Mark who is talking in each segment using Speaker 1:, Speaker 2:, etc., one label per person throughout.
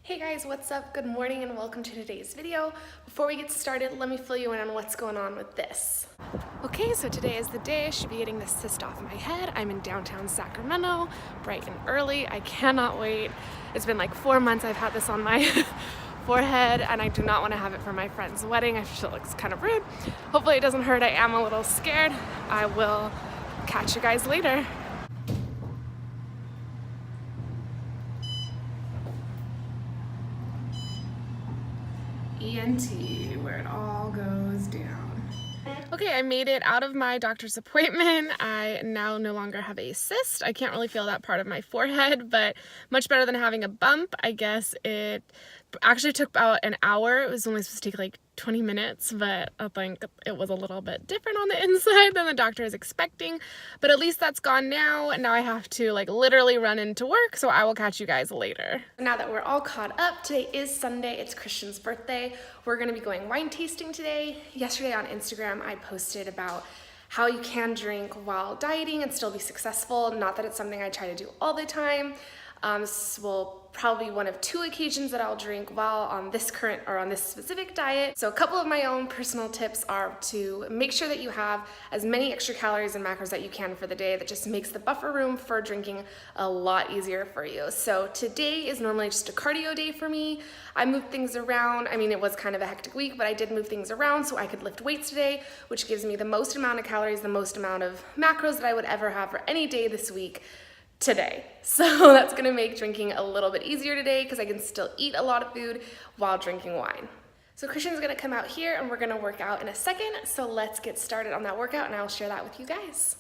Speaker 1: Hey guys, what's up? Good morning and welcome to today's video. Before we get started, let me fill you in on what's going on with this. Okay, so today is the day I should be getting this cyst off my head. I'm in downtown Sacramento, bright and early. I cannot wait. It's been like 4 months I've had this on my forehead and I do not want to have it for my friend's wedding. I feel it looks kind of rude. Hopefully it doesn't hurt. I am a little scared. I will catch you guys later. ENT, where it all goes down. Okay, I made it out of my doctor's appointment. I now no longer have a cyst. I can't really feel that part of my forehead, but much better than having a bump. I guess it actually took about an hour. It was only supposed to take like 20 minutes, but I think it was a little bit different on the inside than the doctor is expecting. But at least that's gone now, and now I have to like literally run into work, so I will catch you guys later. Now that we're all caught up, today is Sunday. It's Christian's birthday. We're gonna be going wine tasting today. Yesterday on Instagram, I posted about how you can drink while dieting and still be successful. Not that it's something I try to do all the time. This will probably be one of 2 occasions that I'll drink while on this specific diet. So a couple of my own personal tips are to make sure that you have as many extra calories and macros that you can for the day. That just makes the buffer room for drinking a lot easier for you. So today is normally just a cardio day for me. I moved things around. I mean, it was kind of a hectic week, but I did move things around so I could lift weights today, which gives me the most amount of calories, the most amount of macros that I would ever have for any day this week today. So that's gonna make drinking a little bit easier today because I can still eat a lot of food while drinking wine. So Christian's gonna come out here and we're gonna work out in a second. So let's get started on that workout and I'll share that with you guys.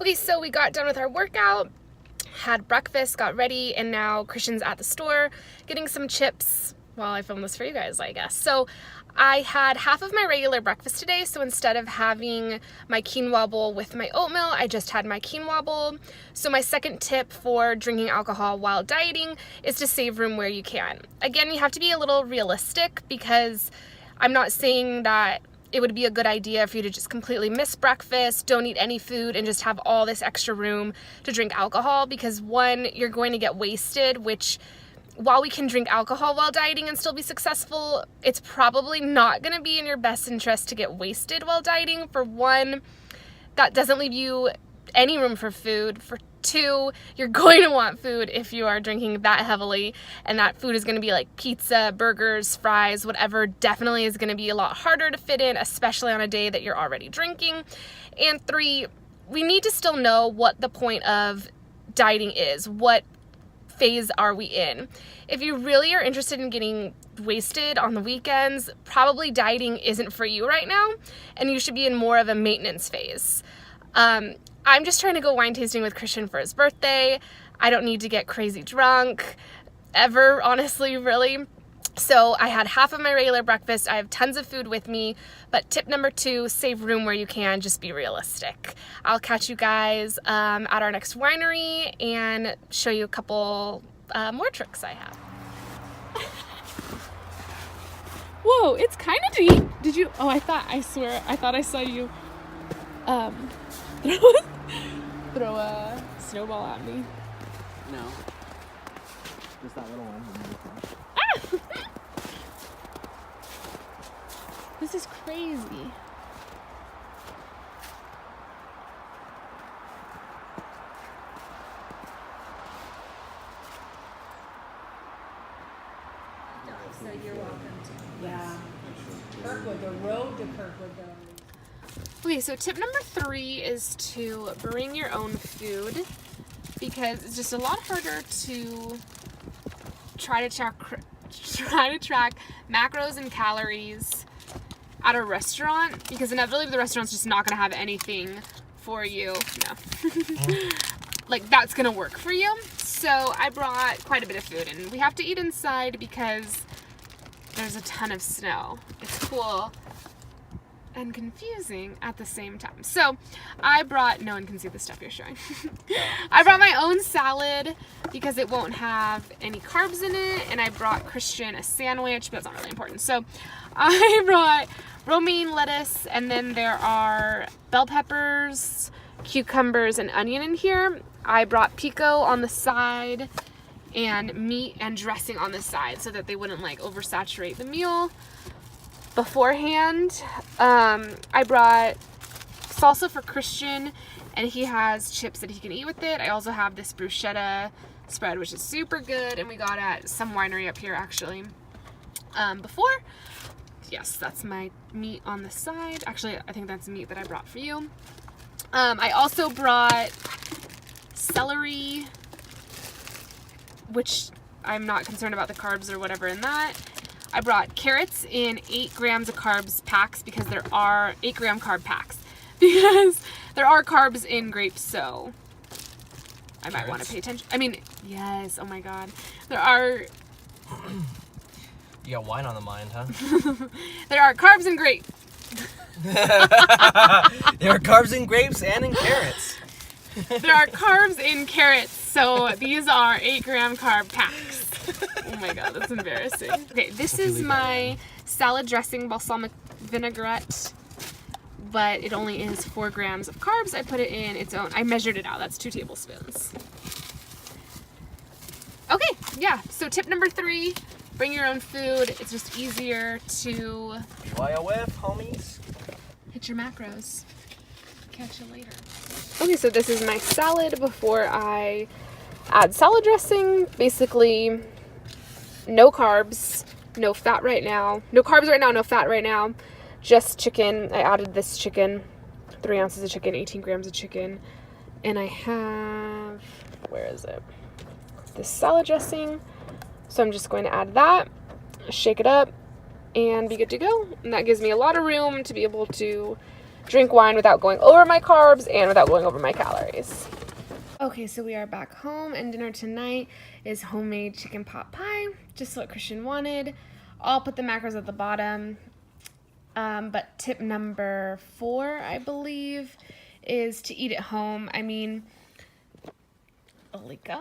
Speaker 1: Okay, so we got done with our workout, had breakfast, got ready, and now Christian's at the store getting some chips while I film this for you guys, I guess. So I had half of my regular breakfast today, so instead of having my quinoa bowl with my oatmeal, I just had my quinoa bowl. So my second tip for drinking alcohol while dieting is to save room where you can. Again, you have to be a little realistic, because I'm not saying that it would be a good idea for you to just completely miss breakfast, don't eat any food, and just have all this extra room to drink alcohol, because one, you're going to get wasted, which, while we can drink alcohol while dieting and still be successful, it's probably not going to be in your best interest to get wasted while dieting. For one, that doesn't leave you any room for food. For two, you're going to want food if you are drinking that heavily, and that food is going to be like pizza, burgers, fries, whatever. Definitely is going to be a lot harder to fit in, especially on a day that you're already drinking. And three, we need to still know what the point of dieting is. What phase are we in? If you really are interested in getting wasted on the weekends, probably dieting isn't for you right now, and you should be in more of a maintenance phase. I'm just trying to go wine tasting with Christian for his birthday. I don't need to get crazy drunk ever, honestly, really. So I had half of my regular breakfast. I have tons of food with me, but tip number 2, save room where you can, just be realistic. I'll catch you guys at our next winery and show you a couple more tricks I have. Whoa, it's kind of deep. Did you, I thought I saw you throw a snowball at me.
Speaker 2: No. Just that little one.
Speaker 1: This is crazy.
Speaker 3: So you're welcome to. Yeah. Kirkwood, the road to Kirkwood though.
Speaker 1: Okay, so tip number 3 is to bring your own food, because it's just a lot harder to try to track macros and calories at a restaurant, because inevitably the restaurant's just not going to have anything for you. No. Like, that's going to work for you. So I brought quite a bit of food, and we have to eat inside because there's a ton of snow. It's cool and confusing at the same time. So I brought, no one can see the stuff you're showing. I brought my own salad because it won't have any carbs in it, and I brought Christian a sandwich, but that's not really important. So I brought romaine lettuce, and then there are bell peppers, cucumbers, and onion in here. I brought pico on the side and meat and dressing on the side so that they wouldn't like oversaturate the meal beforehand. I brought salsa for Christian, and he has chips that he can eat with it. I also have this bruschetta spread, which is super good, and we got at some winery up here actually before. Yes, that's my meat on the side. Actually, I think that's meat that I brought for you. I also brought celery, which I'm not concerned about the carbs or whatever in that. I brought carrots in 8 grams of carbs packs, because there are 8 gram carb packs, because there are carbs in grapes, so I might want to pay attention. I mean, yes, oh my god. There are...
Speaker 2: You got wine on the mind, huh?
Speaker 1: There are carbs in grapes.
Speaker 2: There are carbs in grapes and in carrots.
Speaker 1: There are carbs in carrots, so these are 8 gram carb packs. Oh my god, that's embarrassing. Okay, this is my salad dressing balsamic vinaigrette, but it only is 4 grams of carbs. I put it in its own, I measured it out, that's 2 tablespoons. Okay, yeah, so tip number 3, bring your own food. It's just easier to
Speaker 2: YOF, homies.
Speaker 1: hit your macros. Catch you later. Okay, so this is my salad before I add salad dressing. Basically, no carbs, no fat right now. No carbs right now, no fat right now. Just chicken. I added this chicken, 3 ounces of chicken, 18 grams of chicken. And I have, where is it? This salad dressing. So I'm just going to add that, shake it up, and be good to go. And that gives me a lot of room to be able to drink wine without going over my carbs and without going over my calories. Okay, so we are back home, and dinner tonight is homemade chicken pot pie, just what Christian wanted. I'll put the macros at the bottom. But tip number 4, I believe, is to eat at home. I mean, Alika.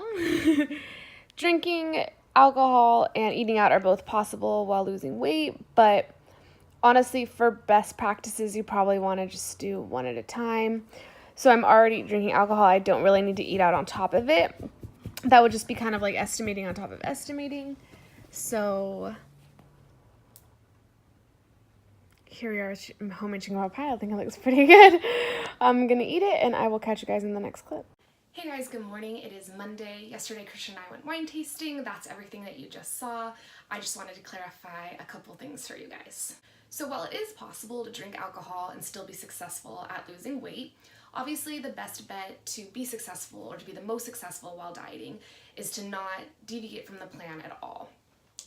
Speaker 1: Drinking alcohol and eating out are both possible while losing weight, but honestly, for best practices, you probably want to just do one at a time. So I'm already drinking alcohol. I don't really need to eat out on top of it. That would just be kind of like estimating on top of estimating. So here we are, homemade chicken pot pie. I think it looks pretty good. I'm gonna eat it, and I will catch you guys in the next clip. Hey guys, good morning. It is Monday. Yesterday, Christian and I went wine tasting. That's everything that you just saw. I just wanted to clarify a couple things for you guys. So while it is possible to drink alcohol and still be successful at losing weight, obviously the best bet to be successful or to be the most successful while dieting is to not deviate from the plan at all.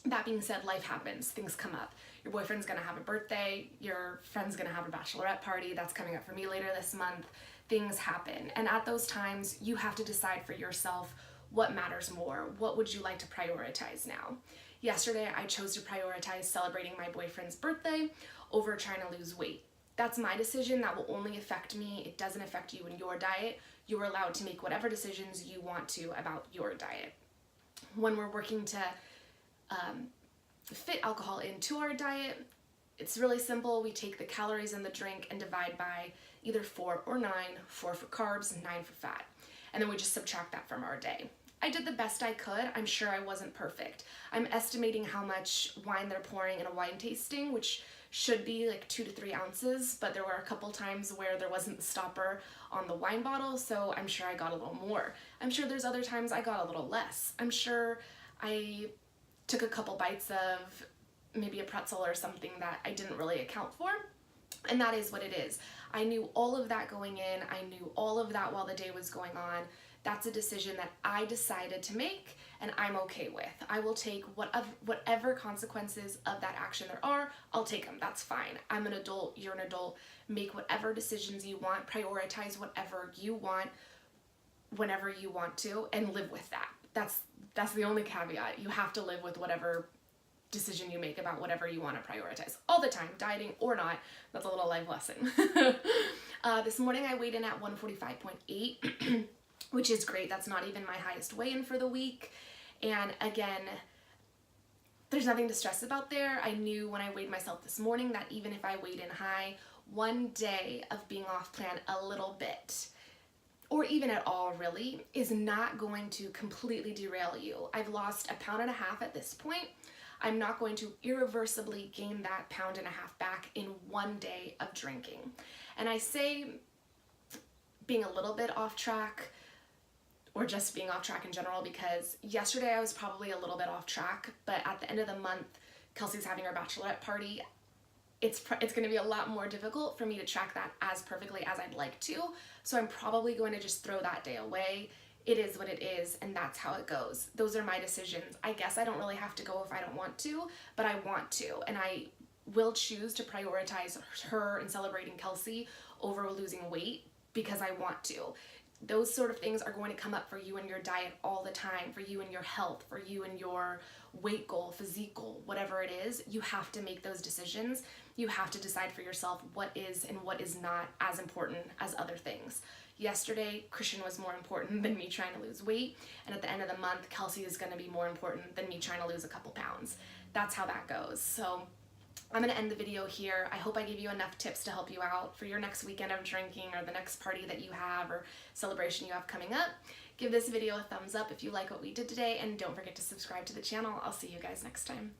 Speaker 1: That being said, life happens, things come up. Your boyfriend's gonna have a birthday, your friend's gonna have a bachelorette party, that's coming up for me later this month. Things happen, and at those times, you have to decide for yourself what matters more. What would you like to prioritize now? Yesterday, I chose to prioritize celebrating my boyfriend's birthday over trying to lose weight. That's my decision. That will only affect me. It doesn't affect you in your diet. You're allowed to make whatever decisions you want to about your diet. When we're working to fit alcohol into our diet, it's really simple. We take the calories in the drink and divide by either 4 or 9, 4 for carbs, 9 for fat. And then we just subtract that from our day. I did the best I could. I'm sure I wasn't perfect. I'm estimating how much wine they're pouring in a wine tasting, which should be like 2 to 3 ounces, but there were a couple times where there wasn't the stopper on the wine bottle, so I'm sure I got a little more. I'm sure there's other times I got a little less. I'm sure I took a couple bites of maybe a pretzel or something that I didn't really account for, and that is what it is. I knew all of that going in. I knew all of that while the day was going on. That's a decision that I decided to make, and I'm okay with. I will take whatever consequences of that action there are, I'll take them. That's fine. I'm an adult, you're an adult. Make whatever decisions you want, prioritize whatever you want, whenever you want to, and live with that. That's the only caveat. You have to live with whatever decision you make about whatever you want to prioritize all the time, dieting or not. That's a little life lesson. This morning I weighed in at 145.8, which is great. That's not even my highest weigh-in for the week. And again, there's nothing to stress about there. I knew when I weighed myself this morning that even if I weighed in high, one day of being off plan a little bit, or even at all really, is not going to completely derail you. I've lost 1.5 pounds at this point. I'm not going to irreversibly gain that 1.5 pounds back in one day of drinking. And I say being a little bit off track, or just being off track in general, because yesterday I was probably a little bit off track, but at the end of the month, Kelsey's having her bachelorette party. It's going to be a lot more difficult for me to track that as perfectly as I'd like to, so I'm probably going to just throw that day away. It is what it is, and that's how it goes. Those are my decisions. I guess I don't really have to go if I don't want to, but I want to, and I will choose to prioritize her and celebrating Kelsey over losing weight because I want to. Those sort of things are going to come up for you in your diet all the time, for you in your health, for you in your weight goal, physique goal, whatever it is. You have to make those decisions. You have to decide for yourself what is and what is not as important as other things. Yesterday, Christian was more important than me trying to lose weight, and at the end of the month, Kelsey is going to be more important than me trying to lose a couple pounds. That's how that goes. So I'm going to end the video here. I hope I gave you enough tips to help you out for your next weekend of drinking or the next party that you have or celebration you have coming up. Give this video a thumbs up if you like what we did today, and don't forget to subscribe to the channel. I'll see you guys next time.